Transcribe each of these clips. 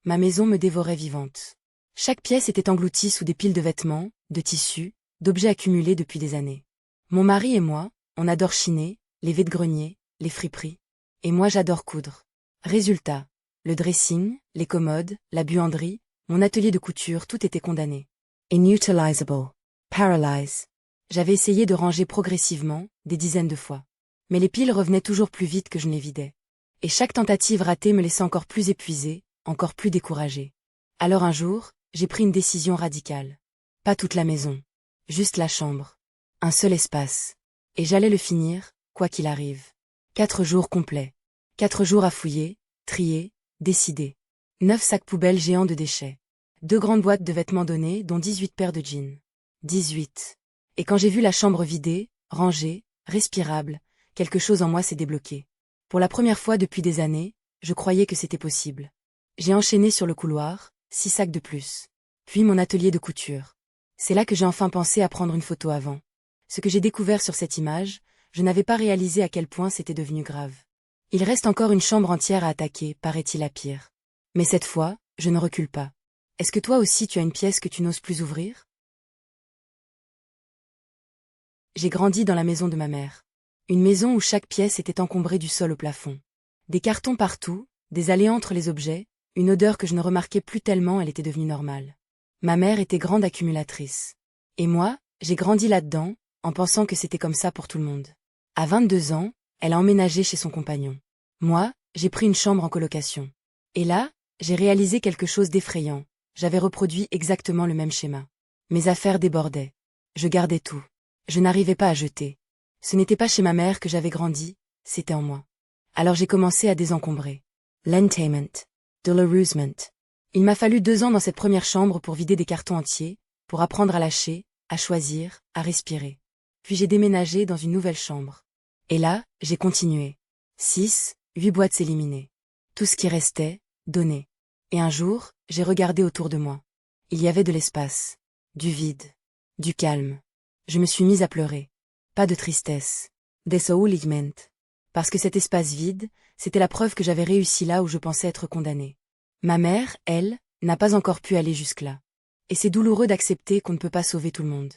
ma maison me dévorait vivante. Chaque pièce était engloutie sous des piles de vêtements, de tissus, d'objets accumulés depuis des années. Mon mari et moi, on adore chiner, les vide-greniers, les friperies. Et moi j'adore coudre. Résultat, le dressing, les commodes, la buanderie, mon atelier de couture, tout était condamné. Inutilisable. Paralyze. J'avais essayé de ranger progressivement, des dizaines de fois. Mais les piles revenaient toujours plus vite que je ne les vidais. Et chaque tentative ratée me laissait encore plus épuisée, encore plus découragée. Alors un jour, j'ai pris une décision radicale. Pas toute la maison. Juste la chambre. Un seul espace. Et j'allais le finir, quoi qu'il arrive. 4 jours complets. 4 jours à fouiller, trier, décider. 9 sacs poubelles géants de déchets. 2 grandes boîtes de vêtements donnés, dont 18 paires de jeans. 18. Et quand j'ai vu la chambre vidée, rangée, respirable, quelque chose en moi s'est débloqué. Pour la première fois depuis des années, je croyais que c'était possible. J'ai enchaîné sur le couloir, 6 sacs de plus. Puis mon atelier de couture. C'est là que j'ai enfin pensé à prendre une photo avant. Ce que j'ai découvert sur cette image, je n'avais pas réalisé à quel point c'était devenu grave. Il reste encore une chambre entière à attaquer, paraît-il à pire. Mais cette fois, je ne recule pas. Est-ce que toi aussi tu as une pièce que tu n'oses plus ouvrir? J'ai grandi dans la maison de ma mère. Une maison où chaque pièce était encombrée du sol au plafond. Des cartons partout, des allées entre les objets, une odeur que je ne remarquais plus tellement elle était devenue normale. Ma mère était grande accumulatrice. Et moi, j'ai grandi là-dedans, en pensant que c'était comme ça pour tout le monde. À 22 ans, elle a emménagé chez son compagnon. Moi, j'ai pris une chambre en colocation. Et là, j'ai réalisé quelque chose d'effrayant. J'avais reproduit exactement le même schéma. Mes affaires débordaient. Je gardais tout. Je n'arrivais pas à jeter. Ce n'était pas chez ma mère que j'avais grandi, c'était en moi. Alors j'ai commencé à désencombrer. L'entainment. Dolorousement. Il m'a fallu 2 ans dans cette première chambre pour vider des cartons entiers, pour apprendre à lâcher, à choisir, à respirer. Puis j'ai déménagé dans une nouvelle chambre. Et là, j'ai continué. 6, 8 boîtes éliminées. Tout ce qui restait, donné. Et un jour, j'ai regardé autour de moi. Il y avait de l'espace, du vide, du calme. Je me suis mise à pleurer. Pas de tristesse. Désouliment. Parce que cet espace vide, c'était la preuve que j'avais réussi là où je pensais être condamnée. Ma mère, elle, n'a pas encore pu aller jusque-là. Et c'est douloureux d'accepter qu'on ne peut pas sauver tout le monde.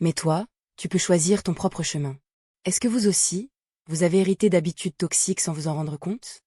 Mais toi, tu peux choisir ton propre chemin. Est-ce que vous aussi, vous avez hérité d'habitudes toxiques sans vous en rendre compte?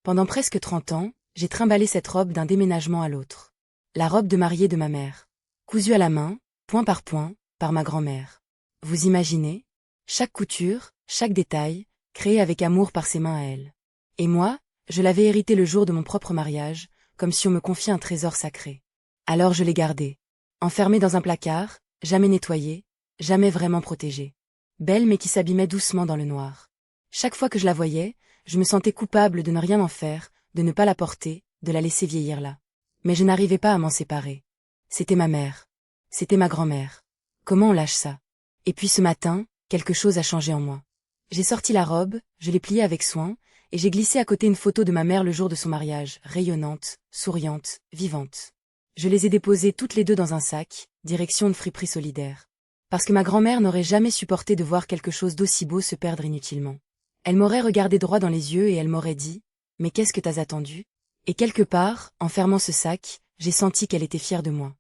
Pendant presque 30 ans, j'ai trimballé cette robe d'un déménagement à l'autre. La robe de mariée de ma mère. Cousue à la main, point par ma grand-mère. Vous imaginez? Chaque couture, chaque détail, créé avec amour par ses mains à elle. Et moi, je l'avais hérité le jour de mon propre mariage, comme si on me confiait un trésor sacré. Alors je l'ai gardée. Enfermée dans un placard, jamais nettoyée, jamais vraiment protégée. Belle mais qui s'abîmait doucement dans le noir. Chaque fois que je la voyais, je me sentais coupable de ne rien en faire, de ne pas la porter, de la laisser vieillir là. Mais je n'arrivais pas à m'en séparer. C'était ma mère. C'était ma grand-mère. Comment on lâche ça? Et puis ce matin, quelque chose a changé en moi. J'ai sorti la robe, je l'ai pliée avec soin, et j'ai glissé à côté une photo de ma mère le jour de son mariage, rayonnante, souriante, vivante. Je les ai déposées toutes les deux dans un sac, direction une friperie solidaire. Parce que ma grand-mère n'aurait jamais supporté de voir quelque chose d'aussi beau se perdre inutilement. Elle m'aurait regardé droit dans les yeux et elle m'aurait dit « Mais qu'est-ce que t'as attendu ?» Et quelque part, en fermant ce sac, j'ai senti qu'elle était fière de moi.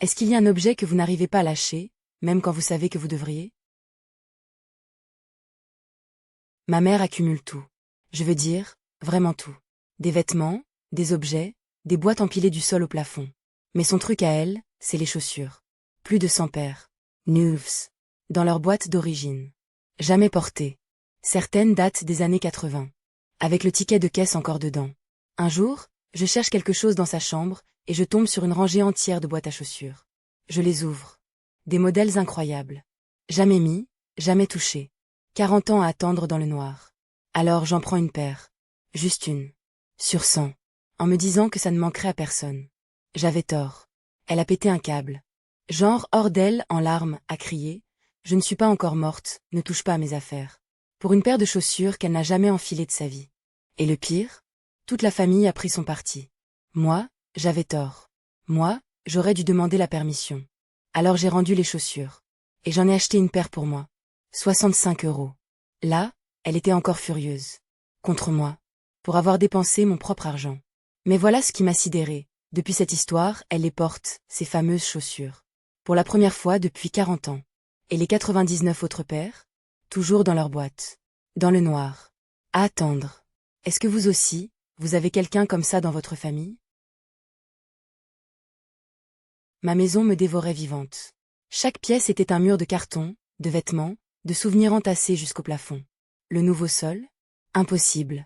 Est-ce qu'il y a un objet que vous n'arrivez pas à lâcher, même quand vous savez que vous devriez? Ma mère accumule tout. Je veux dire, vraiment tout. Des vêtements, des objets, des boîtes empilées du sol au plafond. Mais son truc à elle, c'est les chaussures. Plus de 100 paires. Neufs. Dans leur boîte d'origine. Jamais portées. Certaines datent des années 80. Avec le ticket de caisse encore dedans. Un jour, je cherche quelque chose dans sa chambre, et je tombe sur une rangée entière de boîtes à chaussures. Je les ouvre. Des modèles incroyables. Jamais mis, jamais touchés. 40 ans à attendre dans le noir. Alors j'en prends une paire. Juste une. Sur 100. En me disant que ça ne manquerait à personne. J'avais tort. Elle a pété un câble. Genre hors d'elle, en larmes, a crié « Je ne suis pas encore morte, ne touche pas à mes affaires. » Pour une paire de chaussures qu'elle n'a jamais enfilée de sa vie. Et le pire? Toute la famille a pris son parti. Moi, j'avais tort. Moi, j'aurais dû demander la permission. Alors j'ai rendu les chaussures. Et j'en ai acheté une paire pour moi. 65 €. Là, elle était encore furieuse. Contre moi. pour avoir dépensé mon propre argent. Mais voilà ce qui m'a sidéré. Depuis cette histoire, elle les porte, ces fameuses chaussures. Pour la première fois depuis 40 ans. Et les 99 autres paires? Toujours dans leur boîte. Dans le noir. À attendre. Est-ce que vous aussi, vous avez quelqu'un comme ça dans votre famille? Ma maison me dévorait vivante. Chaque pièce était un mur de carton, de vêtements, de souvenirs entassés jusqu'au plafond. Le nouveau sol? Impossible.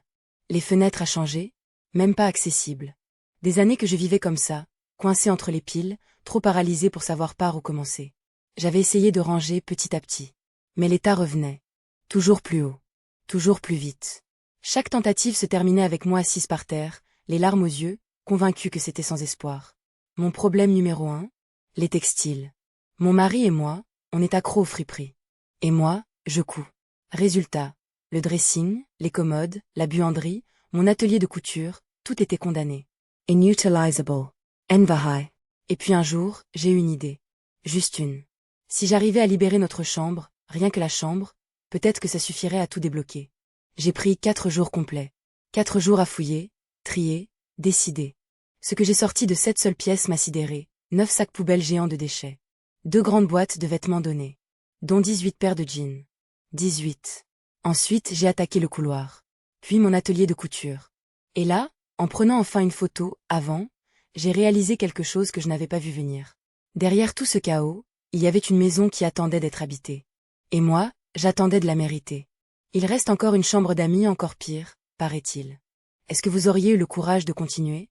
Les fenêtres à changer? Même pas accessibles. Des années que je vivais comme ça, coincée entre les piles, trop paralysée pour savoir par où commencer. J'avais essayé de ranger petit à petit. Mais l'état revenait. Toujours plus haut. Toujours plus vite. Chaque tentative se terminait avec moi assise par terre, les larmes aux yeux, convaincue que c'était sans espoir. Mon problème numéro 1? Les textiles. Mon mari et moi, on est accros aux friperies. Et moi, je couds. Résultat, le dressing, les commodes, la buanderie, mon atelier de couture, tout était condamné. Inutilisable. Envahai. Et puis un jour, j'ai eu une idée. Juste une. Si j'arrivais à libérer notre chambre, rien que la chambre, peut-être que ça suffirait à tout débloquer. J'ai pris 4 jours complets. 4 jours à fouiller, trier, décider. Ce que j'ai sorti de cette seule pièce m'a sidéré. 9 sacs poubelles géants de déchets. 2 grandes boîtes de vêtements donnés. Dont 18 paires de jeans. 18. Ensuite, j'ai attaqué le couloir. Puis mon atelier de couture. Et là, en prenant enfin une photo, avant, j'ai réalisé quelque chose que je n'avais pas vu venir. Derrière tout ce chaos, il y avait une maison qui attendait d'être habitée. Et moi, j'attendais de la mériter. Il reste encore une chambre d'amis encore pire, paraît-il. Est-ce que vous auriez eu le courage de continuer?